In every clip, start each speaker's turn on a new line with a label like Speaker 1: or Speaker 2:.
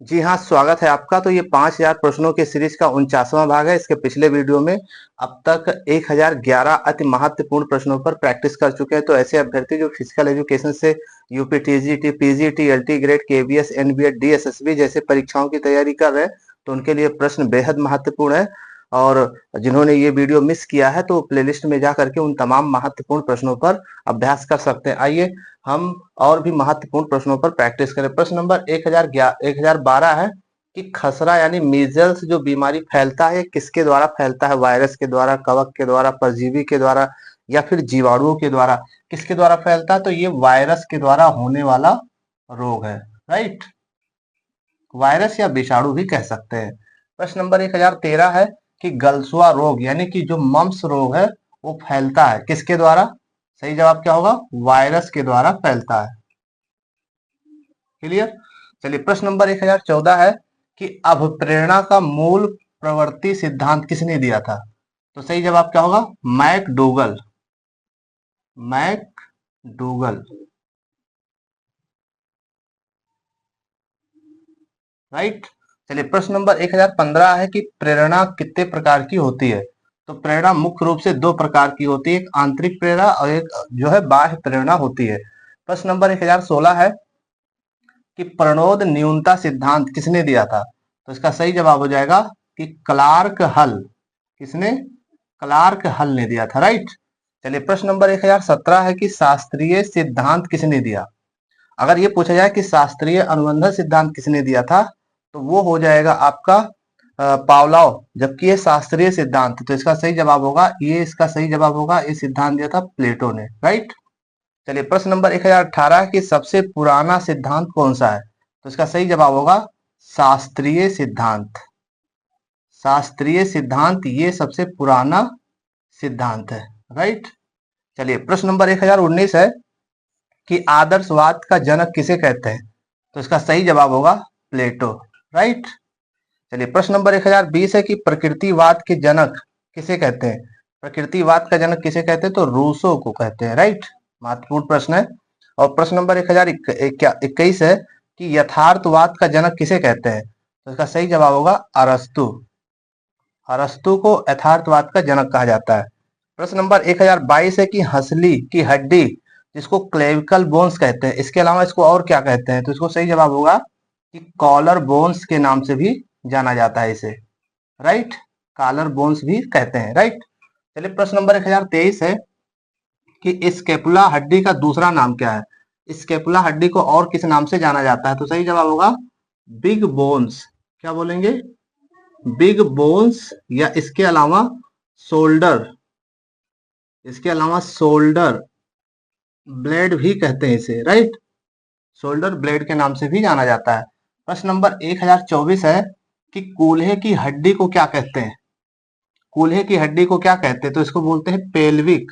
Speaker 1: जी हाँ, स्वागत है आपका। तो ये 5000 प्रश्नों के सीरीज का 49वां भाग है। इसके पिछले वीडियो में अब तक 1011 अति महत्वपूर्ण प्रश्नों पर प्रैक्टिस कर चुके हैं। तो ऐसे अभ्यर्थी जो फिजिकल एजुकेशन से UP TGT, PGT, LT grade, KVS, एनबीएड, डीएसएसबी जैसे परीक्षाओं की तैयारी कर रहे हैं, तो उनके लिए प्रश्न बेहद महत्वपूर्ण है। और जिन्होंने ये वीडियो मिस किया है तो प्लेलिस्ट में जा करके उन तमाम महत्वपूर्ण प्रश्नों पर अभ्यास कर सकते हैं। आइए हम और भी महत्वपूर्ण प्रश्नों पर प्रैक्टिस करें। प्रश्न नंबर 1012 है कि खसरा यानी मीजल्स जो बीमारी फैलता है किसके द्वारा फैलता है? वायरस के द्वारा, कवक के द्वारा, परजीवी के द्वारा या फिर जीवाणुओं के द्वारा? किसके द्वारा फैलता है? तो ये वायरस के द्वारा होने वाला रोग है। राइट, वायरस या विषाणु भी कह सकते हैं। प्रश्न नंबर 1013 है कि गलसुआ रोग यानी कि जो मम्प्स रोग है वो फैलता है किसके द्वारा? सही जवाब क्या होगा? वायरस के द्वारा फैलता है। क्लियर। चलिए प्रश्न नंबर 1014 है कि अभिप्रेरणा का मूल प्रवृत्ति सिद्धांत किसने दिया था? तो सही जवाब क्या होगा? मैकडूगल। मैकडूगल। राइट। चलिए प्रश्न नंबर 1015 है कि प्रेरणा कितने प्रकार की होती है? तो प्रेरणा मुख्य रूप से दो प्रकार की होती है, एक आंतरिक प्रेरणा और एक जो है बाह्य प्रेरणा होती है। प्रश्न नंबर 1016 है कि प्रणोद न्यूनता सिद्धांत किसने दिया था? तो इसका सही जवाब हो जाएगा कि क्लार्क हल। किसने? क्लार्क हल ने दिया था। राइट। चलिए प्रश्न नंबर 1017 है कि शास्त्रीय सिद्धांत किसने दिया? अगर ये पूछा जाए कि शास्त्रीय अनुबंध सिद्धांत किसने दिया था तो वो हो जाएगा आपका पावलोव। जबकि ये शास्त्रीय सिद्धांत, तो इसका सही जवाब होगा ये, इसका सही जवाब होगा ये सिद्धांत दिया था प्लेटो ने। राइट। चलिए प्रश्न नंबर 1018 कि सबसे पुराना सिद्धांत कौन सा है? तो इसका सही जवाब होगा शास्त्रीय सिद्धांत। शास्त्रीय सिद्धांत ये सबसे पुराना सिद्धांत है। राइट। चलिए प्रश्न नंबर 1019 है कि आदर्शवाद का जनक किसे कहते हैं? तो इसका सही जवाब होगा प्लेटो। राइट। चलिए प्रश्न नंबर 1020 है कि प्रकृतिवाद के जनक किसे कहते हैं? प्रकृतिवाद का जनक किसे कहते हैं? तो रूसो को कहते हैं। राइट। महत्वपूर्ण प्रश्न है। और प्रश्न नंबर 1021 है कि यथार्थवाद का जनक किसे कहते हैं? तो इसका सही जवाब होगा अरस्तु। अरस्तु को यथार्थवाद का जनक कहा जाता है। प्रश्न नंबर 1022 है कि हंसली की हड्डी जिसको क्लेविकल बोन्स कहते हैं, इसके अलावा इसको और क्या कहते हैं? तो इसको सही जवाब होगा कि कॉलर बोन्स के नाम से भी जाना जाता है इसे। राइट, कॉलर बोन्स भी कहते हैं। राइट। चलिए प्रश्न नंबर 1023 है कि स्केपुला हड्डी का दूसरा नाम क्या है? स्केपुला हड्डी को और किस नाम से जाना जाता है? तो सही जवाब होगा बिग बोन्स। क्या बोलेंगे? बिग बोन्स या इसके अलावा शोल्डर, इसके अलावा शोल्डर ब्लेड भी कहते हैं इसे। राइट, शोल्डर ब्लेड के नाम से भी जाना जाता है। प्रश्न नंबर 1024 है कि कूल्हे की हड्डी को क्या कहते हैं? कूल्हे की हड्डी को क्या कहते हैं? तो इसको बोलते हैं पेल्विक।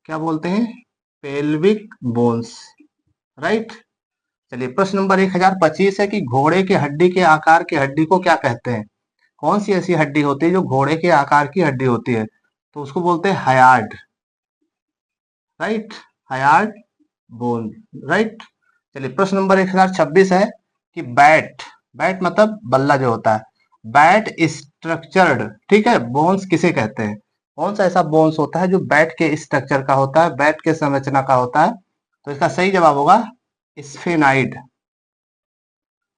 Speaker 1: क्या बोलते हैं? Pelvic bones. राइट। चलिए प्रश्न नंबर 1025 है कि घोड़े के हड्डी के आकार की हड्डी को क्या कहते हैं? कौन सी ऐसी हड्डी होती है जो घोड़े के आकार की हड्डी होती है? तो उसको बोलते हैं hyoid. Right, hyoid bone. Right. चलिए प्रश्न नंबर 1026 है कि बैट, बैट मतलब बल्ला जो होता है, बैट स्ट्रक्चर्ड, ठीक है, बोन्स किसे कहते हैं? कौन सा ऐसा बोन्स होता है जो बैट के स्ट्रक्चर का होता है, बैट के संरचना का होता है? तो इसका सही जवाब होगा स्फेनाइड।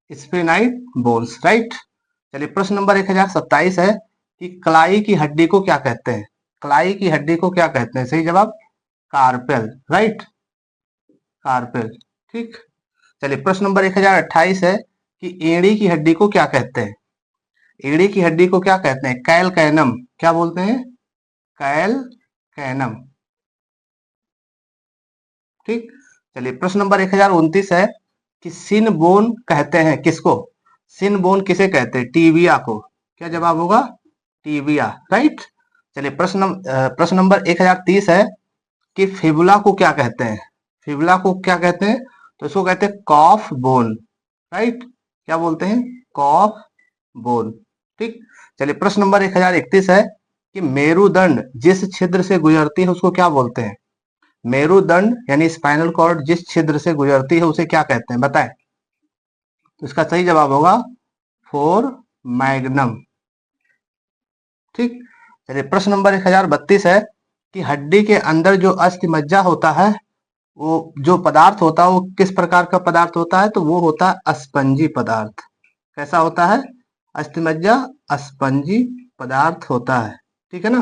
Speaker 1: स्फेनाइड बोन्स। राइट। चलिए प्रश्न नंबर 1027 है कि कलाई की हड्डी को क्या कहते हैं? कलाई की हड्डी को क्या कहते हैं? सही जवाब कार्पेल। Right, carpel. ठीक। चलिए प्रश्न नंबर 1028 है कि एड़ी की हड्डी को क्या कहते हैं? एड़ी की हड्डी को क्या कहते हैं? कैल कैनम। क्या बोलते हैं? कैल कैनम। ठीक। चलिए प्रश्न नंबर 1029 है कि सिन बोन कहते हैं किसको? सिन बोन किसे कहते हैं? टीबिया को। क्या जवाब होगा? टीबिया। राइट। चलिए प्रश्न नंबर 1030 है कि फिबुला को क्या कहते हैं? फिबुला को क्या कहते हैं? तो इसको कहते हैं कॉफ बोन। राइट, क्या बोलते हैं? कॉफ बोन। ठीक। चलिए प्रश्न नंबर 1031 है कि मेरुदंड जिस छिद्र से गुजरती है उसको क्या बोलते हैं? मेरुदंड यानी स्पाइनल कॉर्ड जिस छिद्र से गुजरती है उसे क्या कहते हैं? बताएं। तो इसका सही जवाब होगा 4 मैग्नम। ठीक। चलिए प्रश्न नंबर 1032 है कि हड्डी के अंदर जो अस्थिमज्जा होता है, वो जो पदार्थ होता है वो किस प्रकार का पदार्थ होता है? तो वो होता है अस्पंजी पदार्थ। कैसा होता है? अस्थिमज्जा अस्पंजी पदार्थ होता है। ठीक है ना।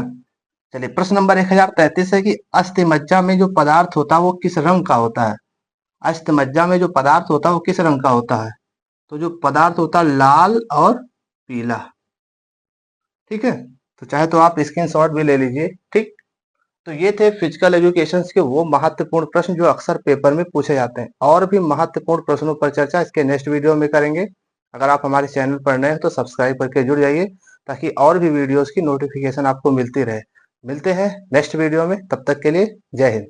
Speaker 1: चलिए प्रश्न नंबर 1033 है कि अस्थिमज्जा में जो पदार्थ होता है वो किस रंग का होता है? अस्थिमज्जा में जो पदार्थ होता है वो किस रंग का होता है? तो जो पदार्थ होता है लाल और पीला। ठीक है। तो चाहे तो आप स्क्रीनशॉट भी ले लीजिए। ठीक। तो ये थे फिजिकल एजुकेशन के वो महत्वपूर्ण प्रश्न जो अक्सर पेपर में पूछे जाते हैं। और भी महत्वपूर्ण प्रश्नों पर चर्चा इसके नेक्स्ट वीडियो में करेंगे। अगर आप हमारे चैनल पर नए हैं तो सब्सक्राइब करके जुड़ जाइए, ताकि और भी वीडियोस की नोटिफिकेशन आपको मिलती रहे। मिलते हैं नेक्स्ट वीडियो में, तब तक के लिए जय हिंद।